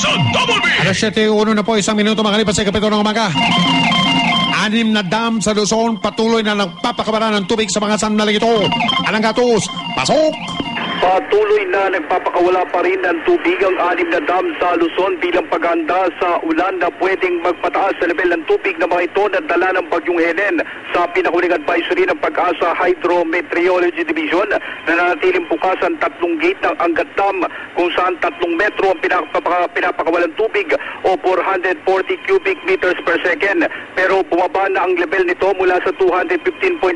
sa Double B! Alas 7:01 na po, 1 minuto makalipas sa kapito ng umaga. 6 na dam sa Luzon patuloy na nagpapakabara ng tubig sa mga sandaling ito. Anong gatos? Pasok! Patuloy na nagpapakawala pa rin ng tubig ang 6 na dam sa Luzon bilang paghahanda sa ulan na pwedeng magpataas sa level ng tubig na mga ito na dala ng bagyong Helen. Sa pinakuling advisory ng Pag-asa Hydrometeorology Division na nanatiling bukas ang 3 gate ng Angat Dam kung saan 3 metro ang pinapakawalan tubig o 440 cubic meters per second. Pero bumaba na ang level nito mula sa 215.25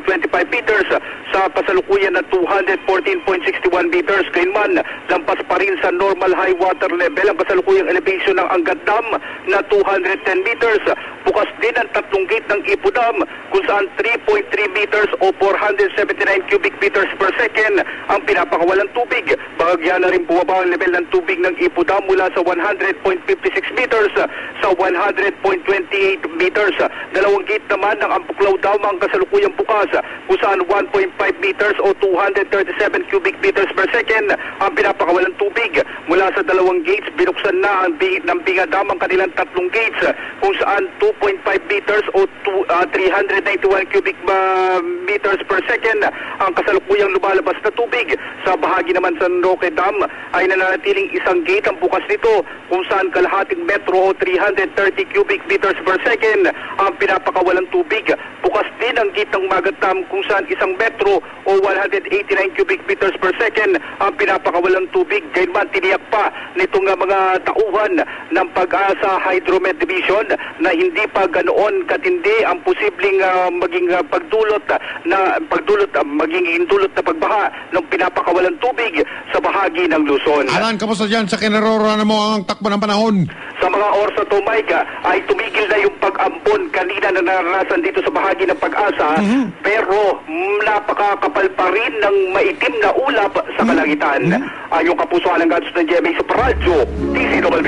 meters sa kasalukuyan na 214.61 meters. Kailanman, lampas pa rin sa normal high water level ang kasalukuyang elevation ng Angat Dam na 210 meters. Bukas din ang 3 gate ng Ipo Dam kung saan 3.3 meters o 479 cubic meters per second ang pinapakawalan tubig. Bahagyan na rin bumaba ang level ng tubig ng Ipo Dam mula sa 100.56 meters sa 100.28 meters. 2 gate naman ng Ampuklaw Dam ang kasalukuyang bukas kung saan 1.5 meters o 237 cubic meters per second ang pinapakawalan tubig. Mula sa 2 gates, binuksan na ng Binga Dam ang kanilang 3 gates kung saan 2.5 meters o 391 cubic meters per second ang kasalukuyang lumalabas na tubig. Sa bahagi naman sa Roque Dam ay nananatiling 1 gate ang bukas nito kung saan kalahating metro o 330 cubic meters per second ang pinapakawalan tubig. Bukas din ang gate ng Magat Dam kung saan 1 metro o 189 cubic meters per second ang pinapakawalan tubig. Gayunman, tiniyak pa nitong mga tauhan ng Pag-asa Hydromet Division na hindi pa ganoon katindi ang posibleng maging pagdulot na pagbaha ng pinapakawalan tubig sa bahagi ng Luzon. Alan, kamusta dyan sa kinaroroonan mo ang takbo ng panahon? Sa mga oras na to, Mike, ay tumigil na yung pag-ambon kanina na naranasan dito sa bahagi ng Pag-asa, pero napakakapal pa rin ng maitim na ulap sa kalangitan. Yung kapusoan ng gadgets ng GMA Super Radio, DCWB.